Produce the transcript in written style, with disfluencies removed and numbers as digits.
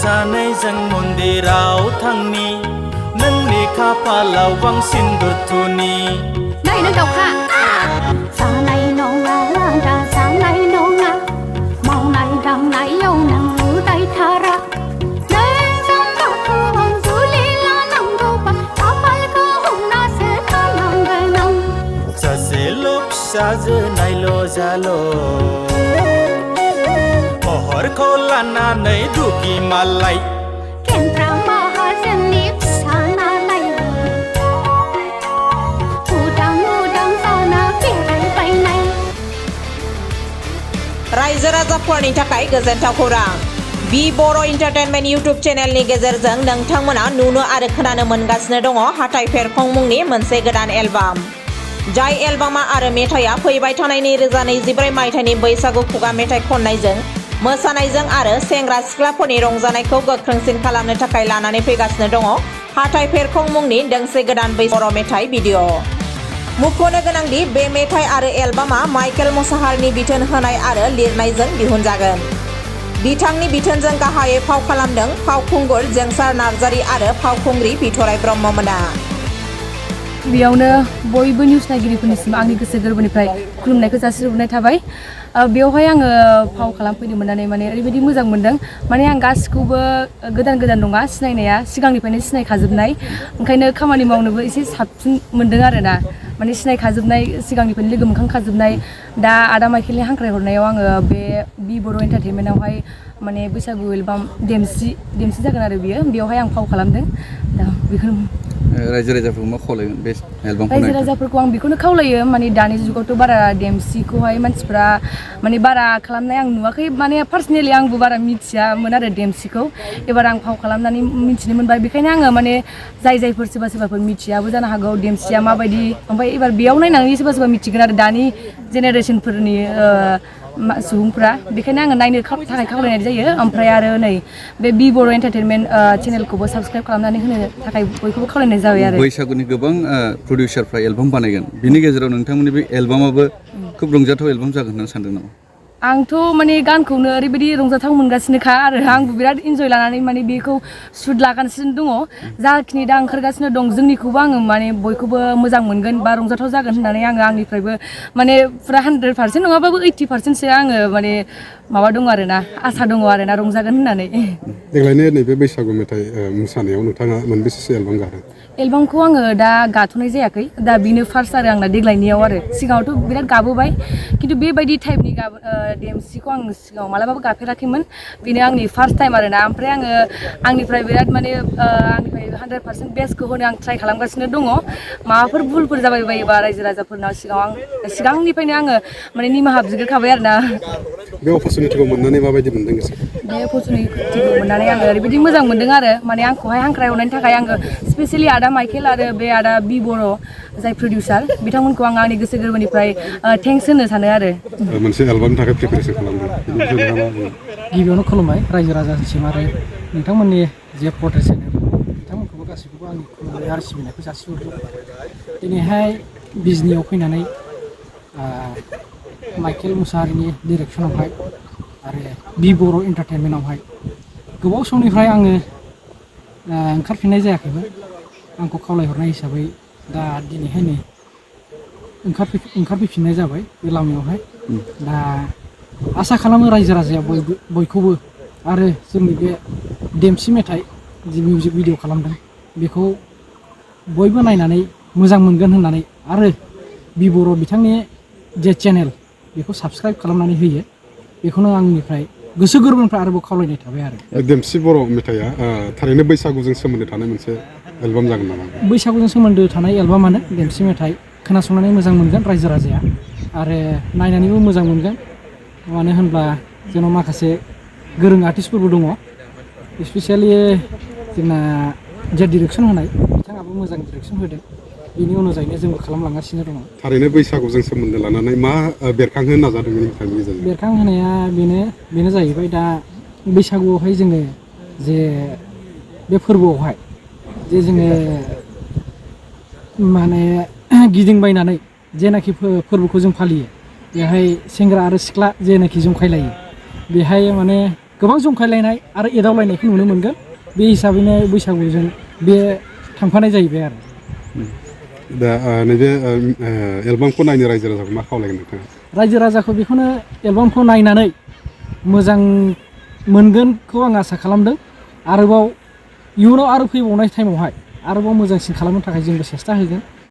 सानैजों मन्दिराव थांनि नोंनि खाफालाव बांसिन दुथुनि नै नों दावखा जानाय नङा दा जानाय नङा मावनाय दांनायाव नों उदायथारा नोंजों बाथौआव जुलि लानांगौबा खाफालखौ हमनासो थानांगोन आं सासेल' फिसाजो नायल' जाल' महरखौ लानानै दुगि मालाय केन्द्रा माहाजोननि फिसा नालाय उदां उदां जाना बेरायबायनाय रायजो राजाफोरनि थाखाय गोजोनथाव खौरां बि बर' इन्टारटेनमेन्ट इउटुब चेनेलनि गेजेरजों नोंथांमोना नुनो आरो खोनानो मोनगासिनो दङ हाथाय फेरखं मुंनि मोनसे गोदान एलबाम जाय एलबामा आरो मेथाइया फैबाय थानाय 2024 मायथाइनि बैसागु खुगा मेथाइ खननायजों मोसानायजों आरो सेंग्रा सिख्लाफोरनि रंजानायखौ गोख्रोंसिन खालामनो थाखाय लानानै फैगासिनो दङ हाथाय फेरखं मुंनि दोंसे गोदान बर' मेथाइ भिडिअ मुख'नो गोनांदि बे मेथाइ आरो एलबामा माइकेल मुसाहारिनि बिथोन होनाय आरो लिरनायजों दिहुनजागोन बिथांनि बिथोनजों गाहायै फाव खालामदों फावखुंगुर जोंसार नार्जारि आरो फावखुंग्रि बिथराय ब्रह्ममोना बेयावनो बयबो निउस नायगिरिफोरनिसिम आंनि गोसो गोरबोनिफ्राय खुलुमनायखौ जासिहरनाय थाबाय बेवहाय आङो फाव खालामफैनो मोननानै माने ओरैबायदि मोजां मोनदों माने आं गासिखौबो गोदान गोदान नङा सिनायनाया सिगांनिफ्रायनो सिनायखाजोबनाय ओंखायनो खामानि मावनोबो एसे साबसिन मोनदों आरोना माने सिनायखाजोबनाय सिगांनिफ्रायनो लोगो मोनखांखाजोबनाय दा आदा माइकेलनि हांख्राय हरनायाव आङो बे बि बर' एन्टारटेनमेन्टआवहाय माने बैसागु एलबाम देमसि जागोन आरो बेयावहाय आं फाव खालामदों दा बेखौनो रायजो राजाफोरखौ मा खावलायगोन बे एलबामखौ रायजो राजाफोरखौ आं बेखौनो खावलायो माने दानि जुगावथ' बारा देमसिखौहाय मानसिफ्रा माने बारा खालामनाय आं नुवाखै माने पार्सनेलि आंबो बारा मिथियामोन आरो देमसिखौ एबार आं फाव खालामनानै मिथिनो मोनबाय बेखायनो आङो माने जायफोर सोरबाफोर मिथियाबो जानो हागौ देमसिया माबायदि ओमफ्राय एबार बेयाव नायनानै सोरबा मिथिगोन आरो दानि जेनेरेसनफोरनि सुबुंफ्रा बेखायनो आङो नायनो थाखाय खावलायनाय जायो ओमफ्राय आरो नै बे बि बर' एन्टारटेनमेन्ट चेनेलखौबो साबस्क्राइब खालामनानै होनो थाखाय बयखौबो खावलायनाय जाबाय आरो बैसागुनि गोबां प्रडिउसारफ्रा एलबाम बानायगोन बिनि गेजेराव नोंथांमोननि बे एलबामाबो खोब रंजाथाव एलबाम जागोन होनना सानदों नामा आंथ' माने गानखौनो ओरैबायदि रंजाथाव मोनगासिनोखा आरो आंबो बिराद इन्जय लानानै माने बेखौ शुट लागासिनो दङ जाखिनि दा ओंखारगासिनो दं जोंनिखौबो आङो माने बयखौबो मोजां मोनगोन बा रंजाथाव जागोन होननानै आङो आंनिफ्रायबो माने फुरा 100% नङाबाबो 80%सो आङो माने माबा दङ आरोना आसा दङ आरोना रंजागोन होननानै देग्लायनि नैबे बैसागु मेथाइ मोसानायाव नोंथाङा मोनबेसेसो एलबाम गादों एलबामखौ आङो दा गाथ'नाय जायाखै दा बेनो फार्स्ट आरो आंना देग्लायनियाव आरो सिगाङावथ' बिराद गाबोबाय खिन्थु बेबायदि टाइपनि देमसिखौ आं सिगाङाव मालाबाबो गाफेराखैमोन बेनो आंनि फार्स्ट टाइम आरोना ओमफ्राय आङो आंनिफ्राय बिराद माने आंनिफ्राय 100% बेस्टखौ होनो आं ट्राइ खालामगासिनो दङ माबाफोर भुलफोर जाबाय बायोबा रायजो राजाफोरनाव सिगांनिफ्रायनो आङो माने निमाहा बिग्रोखाबाय आरोना बे अपरचुनिटिखौ मोननानै माबायदि मोनदों गोसो बे अपरचुनिटिखौ मोननानै आङो ओरैबायदि मोजां मोनदों आरो माने आंखौहाय हांख्राय हरनायनि थाखाय आङो स्पेसियेलि आदा माइकेल आरो बे आदा बि बर' जाय प्रडिउसार बिथांमोनखौ आं आंनि गोसो गोरबोनिफ्राय थेंक्स होनो सानो आरो मोनसे एलबामनि थाखाय प्रिपेरेसन खालामदों गिबियावनो खुलुमबाय रायजो राजासिम आरो नोंथांमोननि जे प्रटेस्ट बिथांमोनखौबो गासैखौबो आंनि खुलुमनाय आरो सिबिनायखौ जासिहरदों दिनैहाय बिजनियाव फैनानै माइकेल मुसाहारिनि डिरेक्सनावहाय आरो बि बर' एन्टारटेनमेन्टआवहाय गोबाव समनिफ्राय आङो ओंखारफिननाय जायाखैमोन आंखौ खावलायहरनाय हिसाबै दा दिनैहाय नै ओंखारफैफिननाय जाबाय बे लामायावहाय दा आसा खालामो रायजो राजाया बयखौबो आरो जोंनि बे देमसि मेथाइ जि मिउजिक भिडिअ खालामदों बेखौ बयबो नायनानै मोजां मोनगोन होननानै आरो बि बर' बिथांनि जे चेनेल बेखौ साबस्क्राइब खालामनानै होयो बेखौनो आंनिफ्राय गोसो गोरबोनिफ्राय आरोबाव खावलायनाय थाबाय आरो देमसि बर' मेथाइआ थारैनो बैसागुजों सोमोन्दो थानाय मोनसे एलबाम जागोन नामा बैसागुजों सोमोन्दो थानाय एलबामानो देमसि मेथाइ खोनासंनानै मोजां मोनगोन रायजो राजाया आरो नायनानैबो मोजां मोनगोन मानो होनब्ला जोंनाव माखासे गोरों आर्टिस्टफोरबो दङ स्पेसियेलि जोंना जे डिरेक्सन होनाय बिथाङाबो मोजां डिरेक्सन होदों बेनि अनुजायैनो जोंबो खालामलांगासिनो दङ थारैनो बैसागुजों सोमोन्दो लानानै मा बेरखांहोनो नाजादों बेनि मेथाइनि गेजेरजों बेरखांहोनाया बेनो जाहैबाय दा बैसागुआवहाय जोङो जे बे फोरबोआवहाय जे जोङो माने गिदिंबायनानै जेनाखि फोरबोखौ जों फालियो बेहाय सेंग्रा आरो सिख्ला जेनाखि जंखायलायो बेहाय माने गोबां जंखायलायनाय आरो एदावलायनायखौ नुनो मोनगोन बे हिसाबैनो बैसागुजों बे थांफानाय जाहैबाय आरो दा नैबे एलबामखौ नायनो रायजो राजाखौ मा खावलायगोन नोंथाङा रायजो राजाखौ बेखौनो एलबामखौ नायनानै मोजां मोनगोनखौ आं आसा खालामदों आरोबाव इयुनाव आरो फैबावनाय टाइमावहाय आरोबाव मोजांसिन खालामनो थाखाय जोंबो सेस्था होगोन